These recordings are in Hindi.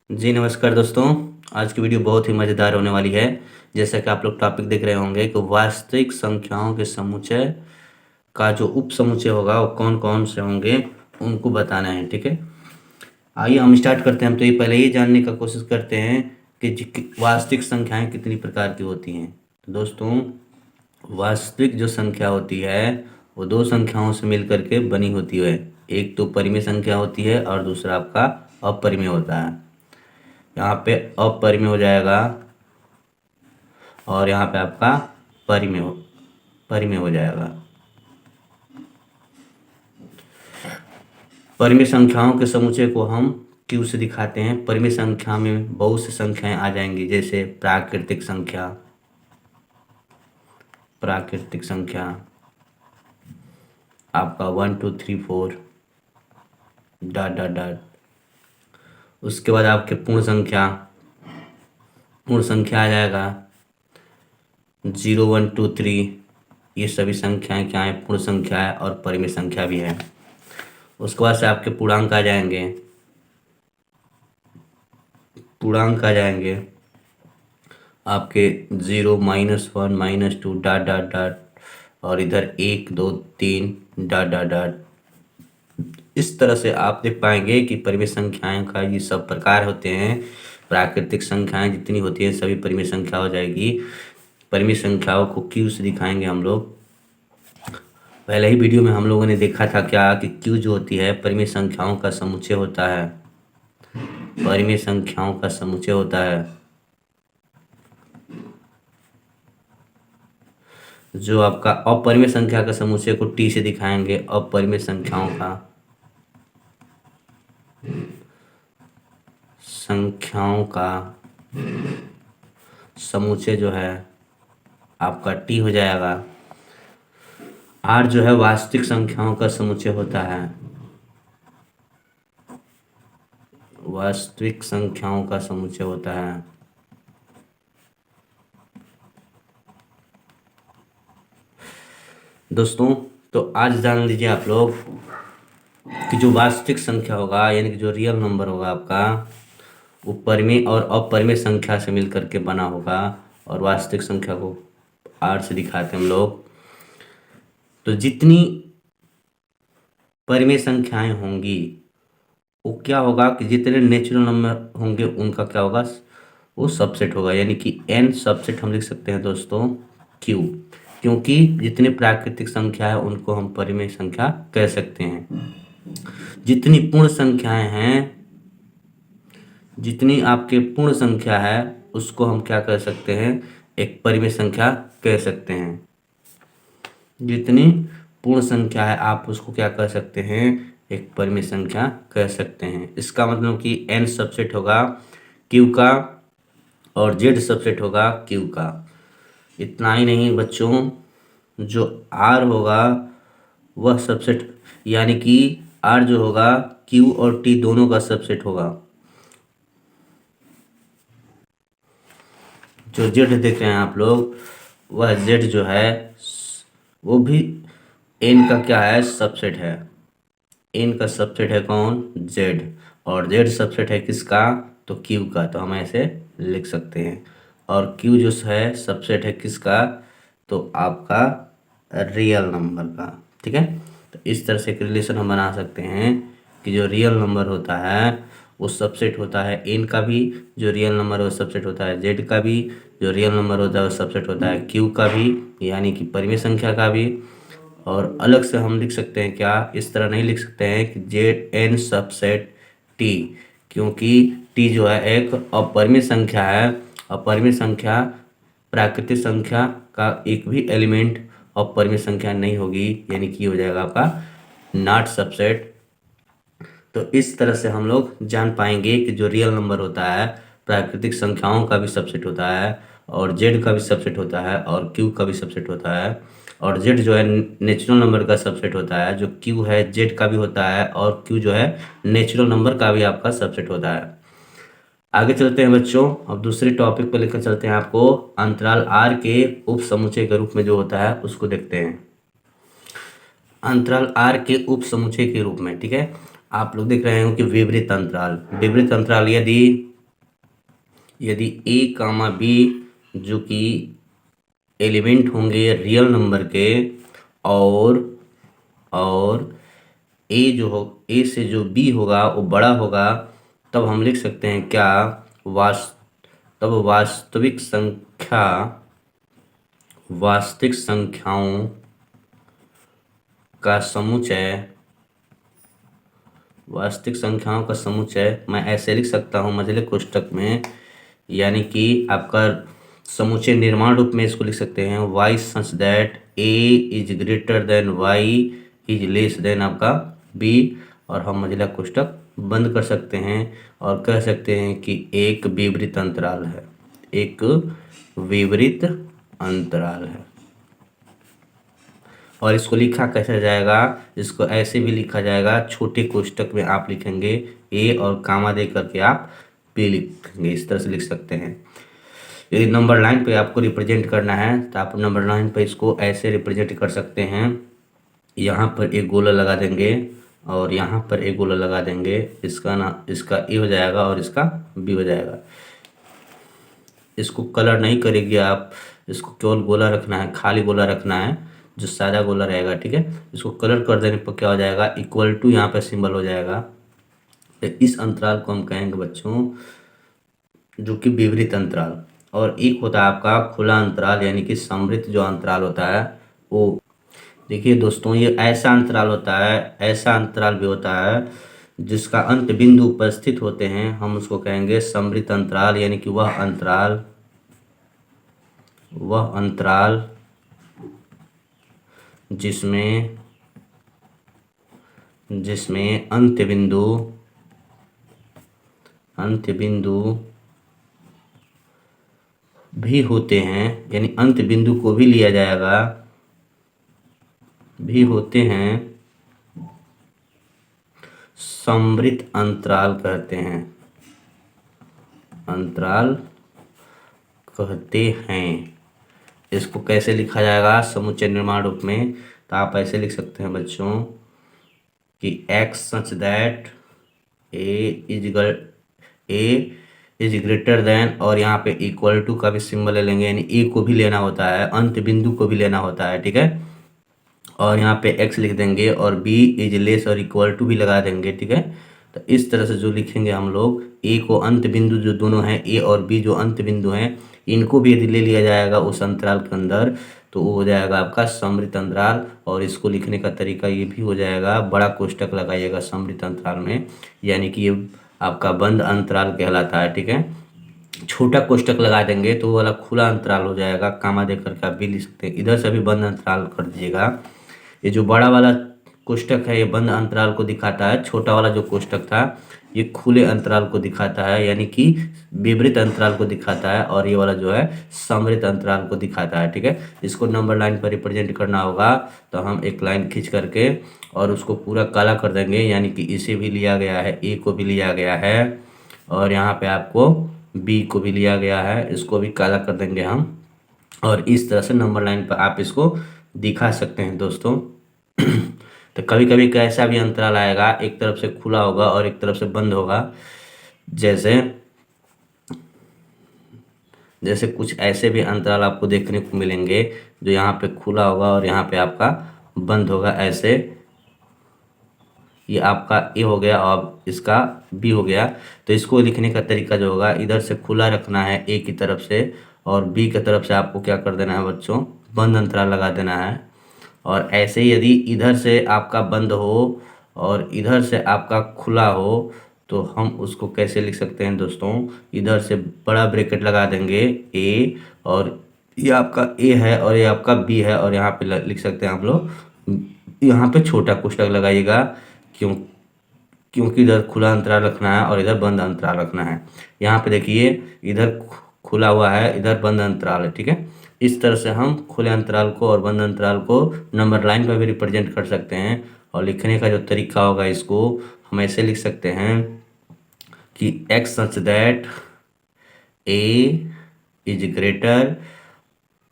जी नमस्कार दोस्तों। आज की वीडियो बहुत ही मज़ेदार होने वाली है। जैसा कि आप लोग टॉपिक देख रहे होंगे कि वास्तविक संख्याओं के समुच्चय का जो उप समुच्चय होगा वो कौन कौन से होंगे उनको बताना है। ठीक है, आइए हम स्टार्ट करते हैं। हम तो ये पहले ही जानने का कोशिश करते हैं कि वास्तविक संख्याएं कितनी प्रकार की होती हैं। तो दोस्तों, वास्तविक जो संख्या होती है वो दो संख्याओं से मिलकर के बनी होती है। एक तो परिमेय संख्या होती है और दूसरा आपका अपरिमेय होता है। यहाँ पे अपरिमेय हो जाएगा और यहाँ पे आपका परिमेय हो जाएगा। परिमेय संख्याओं के समुच्चय को हम क्यू से दिखाते हैं। परिमेय संख्या में बहुत सी संख्याएं आ जाएंगी, जैसे प्राकृतिक संख्या आपका 1 2 3 4 डॉट डॉट डॉट। उसके बाद आपके पूर्ण संख्या आ जाएगा 0 1 2 3। ये सभी संख्याएं क्या है? पूर्ण संख्या है और परिमेय संख्या भी है। उसके बाद से आपके पूर्णांक आ जाएंगे आपके 0 -1 -2 डॉट डॉट डॉट, और इधर 1 2 3 डॉट डॉट डॉट। इस तरह से आप देख पाएंगे कि परिमेय संख्याएं का ये सब प्रकार होते हैं। प्राकृतिक संख्याएं जितनी होती हैं सभी परिमेय संख्या हो जाएगी। परिमेय संख्याओं को क्यू से दिखाएंगे हम लोग। पहले ही वीडियो में हम लोगों ने देखा था क्या कि क्यू जो होती है परिमेय संख्याओं का समुच्चय होता है। परिमेय संख्याओं का समुच्चय होता है। जो आपका अपरिमेय संख्या का समुच्चय को टी से दिखाएंगे। अपरिमेय संख्याओं का समुच्चय जो है आपका टी हो जाएगा। आर जो है वास्तविक संख्याओं का समुच्चय होता है। वास्तविक संख्याओं का समुच्चय होता है। दोस्तों, तो आज जान लीजिए आप लोग कि जो वास्तविक संख्या होगा यानी कि जो रियल नंबर होगा आपका, वो परिमेय और अपरिमेय संख्या से मिलकर के बना होगा। और वास्तविक संख्या को आर से दिखाते हैं हम लोग। तो जितनी परिमेय संख्याएं होंगी वो क्या होगा कि जितने नेचुरल नंबर होंगे उनका क्या होगा? वो सबसेट होगा, यानी कि n सबसेट हम लिख सकते हैं दोस्तों q। क्योंकि जितनी प्राकृतिक संख्या है उनको हम परिमेय संख्या कह सकते हैं। जितनी आपके पूर्ण संख्या है उसको हम क्या कह सकते हैं? एक परिमेय संख्या कह सकते हैं। जितनी पूर्ण संख्या है आप उसको क्या कह सकते हैं? एक परिमेय संख्या कह सकते हैं। इसका मतलब कि n सबसेट होगा q का और z सबसेट होगा q का। इतना ही नहीं बच्चों, जो r होगा वह सबसेट, यानी कि r जो होगा q और t दोनों का सबसेट होगा। जो z देख रहे हैं आप लोग, वह z जो है वो भी n का क्या है? सबसेट है। n का सबसेट है कौन? z। और z सबसेट है किसका? तो q का। तो हम ऐसे लिख सकते हैं। और q जो है सबसेट है किसका? तो आपका रियल नंबर का। ठीक है, तो इस तरह से एक रिलेशन हम बना सकते हैं कि जो रियल नंबर होता है वो सबसेट होता है n का भी, जो रियल नंबर है वो सबसेट होता है z का भी, जो रियल नंबर होता है वो सबसेट होता है q का भी, यानी कि परिमेय संख्या का भी। और अलग से हम लिख सकते हैं क्या? इस तरह नहीं लिख सकते हैं कि जेड एन सबसेट टी, क्योंकि टी जो है एक अपरिमेय संख्या है। अपरिमेय संख्या प्राकृतिक संख्या का एक भी एलिमेंट अपरिमेय संख्या नहीं होगी, यानी कि हो जाएगा आपका नॉट सबसेट। तो इस तरह से हम लोग जान पाएंगे कि जो रियल नंबर होता है प्राकृतिक संख्याओं का भी सबसेट होता है, और जेड का भी सबसेट होता है, और क्यू का भी सबसेट होता है। और जेड जो है नेचुरल नंबर का सबसेट होता है। जो क्यू है जेड का भी होता है, और क्यू जो है नेचुरल नंबर का भी आपका सबसेट होता है। आगे चलते हैं बच्चों, अब दूसरे टॉपिक पर लेकर चलते हैं आपको। अंतराल आर के उप समुच्चय के रूप में जो होता है उसको देखते हैं। अंतराल आर के उप समुच्चय के रूप में, ठीक है, आप लोग देख रहे हो कि विवृत अंतराल। विवृत अंतराल यदि यदि ए कामा बी जो कि एलिमेंट होंगे रियल नंबर के, और ए जो हो ए से जो बी होगा वो बड़ा होगा, तब हम लिख सकते हैं क्या, तब वास्तविक संख्याओं का समुच्चय मैं ऐसे लिख सकता हूँ मझले कोष्ठक में, यानी कि आपका समुच्चय निर्माण रूप में इसको लिख सकते हैं y such that a is greater than y is less than आपका b, और हम मझला कोष्ठक बंद कर सकते हैं और कह सकते हैं कि एक विपरीत अंतराल है। और इसको लिखा कैसे जाएगा, इसको ऐसे भी लिखा जाएगा, छोटे कोष्ठक में आप लिखेंगे ए और कामा दे करके आप बी लिखेंगे, इस तरह से लिख सकते हैं। यदि नंबर लाइन पे आपको रिप्रेजेंट करना है तो आप नंबर लाइन पे इसको ऐसे रिप्रेजेंट कर सकते हैं, यहाँ पर एक गोला लगा देंगे और यहाँ पर एक गोला लगा देंगे, इसका ए हो जाएगा और इसका बी हो जाएगा। इसको कलर नहीं करेगी आप, इसको केवल गोला रखना है, खाली गोला रखना है जो सादा गोला रहेगा, ठीक है। इसको कलर कर देने पर क्या हो जाएगा, इक्वल टू यहाँ पे सिंबल हो जाएगा। तो इस अंतराल को हम कहेंगे बच्चों जो कि विपरीत अंतराल। और एक होता है आपका खुला अंतराल, यानी कि समृद्ध जो अंतराल होता है वो, देखिए दोस्तों, ये ऐसा अंतराल होता है, ऐसा अंतराल भी होता है जिसका अंत बिंदु उपस्थित होते हैं, हम उसको कहेंगे समृद्ध अंतराल, यानी कि वह अंतराल जिसमें अंत बिंदु भी होते हैं, यानी अंत बिंदु को भी लिया जाएगा, भी होते हैं, समृद्ध अंतराल कहते हैं। इसको कैसे लिखा जाएगा समुच्चय निर्माण रूप में, तो आप ऐसे लिख सकते हैं बच्चों कि x such that A is greater than, और यहाँ पे इक्वल टू का भी सिंबल ले लेंगे, यानी ए को भी लेना होता है, अंत बिंदु को भी लेना होता है, ठीक है। और यहाँ पे x लिख देंगे और b इज लेस और इक्वल टू भी लगा देंगे, ठीक है। तो इस तरह से जो लिखेंगे हम लोग, a को अंत बिंदु जो दोनों हैं a और b जो अंत बिंदु हैं, इनको भी यदि ले लिया जाएगा उस अंतराल के अंदर तो वो हो जाएगा आपका समृद्ध अंतराल। और इसको लिखने का तरीका ये भी हो जाएगा, बड़ा कोष्ठक लगाइएगा समृद्ध अंतराल में, यानी कि ये आपका बंद अंतराल कहलाता है, ठीक है। छोटा कोष्ठक लगा देंगे तो वो वाला खुला अंतराल हो जाएगा, कामा दे करके आप भी लिख सकते हैं। इधर से भी बंद अंतराल कर दीजिएगा। ये जो बड़ा वाला कोष्ठक है ये बंद अंतराल को दिखाता है, छोटा वाला जो कोष्ठक था ये खुले अंतराल को दिखाता है, यानी कि विपरीत अंतराल को दिखाता है, और ये वाला जो है समृद्ध अंतराल को दिखाता है, ठीक है। इसको नंबर लाइन पर रिप्रेजेंट करना होगा तो हम एक लाइन खींच करके और उसको पूरा काला कर देंगे, यानी कि इसे भी लिया गया है, ए को भी लिया गया है, और यहाँ पे आपको बी को भी लिया गया है, इसको भी काला कर देंगे हम। और इस तरह से नंबर लाइन पर आप इसको दिखा सकते हैं दोस्तों। तो कभी कभी कैसा भी अंतराल आएगा, एक तरफ से खुला होगा और एक तरफ से बंद होगा, जैसे कुछ ऐसे भी अंतराल आपको देखने को मिलेंगे जो यहाँ पे खुला होगा और यहाँ पे आपका बंद होगा, ऐसे। ये आपका ए हो गया और इसका बी हो गया। तो इसको लिखने का तरीका जो होगा, इधर से खुला रखना है ए की तरफ से, और बी की तरफ से आपको क्या कर देना है बच्चों, बंद अंतराल लगा देना है। और ऐसे यदि इधर से आपका बंद हो और इधर से आपका खुला हो तो हम उसको कैसे लिख सकते हैं दोस्तों, इधर से बड़ा ब्रैकेट लगा देंगे ए, और ये आपका ए है और ये आपका बी है, और यहाँ पे लिख सकते हैं हम लोग, यहाँ पे छोटा कोष्ठक लगाइएगा, क्योंकि इधर खुला अंतराल रखना है और इधर बंद अंतराल रखना है। यहाँ पे देखिए इधर खुला हुआ है, इधर बंद अंतराल है, ठीक है। इस तरह से हम खुले अंतराल को और बंद अंतराल को नंबर लाइन पर भी रिप्रेजेंट कर सकते हैं। और लिखने का जो तरीका होगा, इसको हम ऐसे लिख सकते हैं कि x such that a is greater,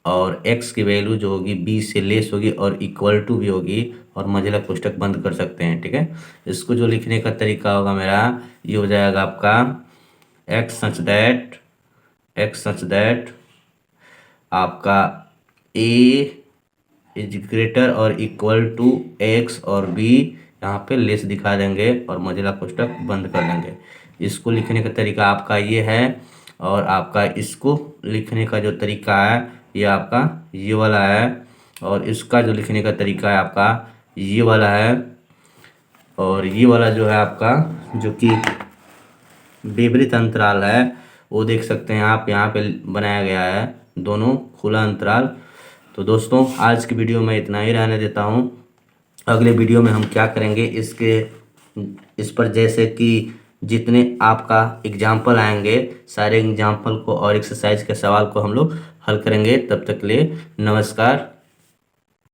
और x की वैल्यू जो होगी b से लेस होगी और इक्वल टू भी होगी, और मझला कोष्ठक बंद कर सकते हैं, ठीक है। इसको जो लिखने का तरीका होगा मेरा, ये हो जाएगा आपका x such that x such that आपका ए इज ग्रेटर और इक्वल टू एक्स और बी, यहाँ पे लेस दिखा देंगे और मझला कोष्टक बंद कर देंगे। इसको लिखने का तरीका आपका ये है, और आपका इसको लिखने का जो तरीका है ये आपका ये वाला है, और इसका जो लिखने का तरीका है आपका ये वाला है, और ये वाला जो है आपका जो कि विपरीत अंतराल है वो देख सकते हैं आप, यहाँ पे बनाया गया है दोनों खुला अंतराल। तो दोस्तों आज की वीडियो में इतना ही रहने देता हूँ। अगले वीडियो में हम क्या करेंगे इस पर जैसे कि जितने आपका एग्जाम्पल आएंगे सारे एग्जाम्पल को और एक्सरसाइज के सवाल को हम लोग हल करेंगे। तब तक के लिए नमस्कार।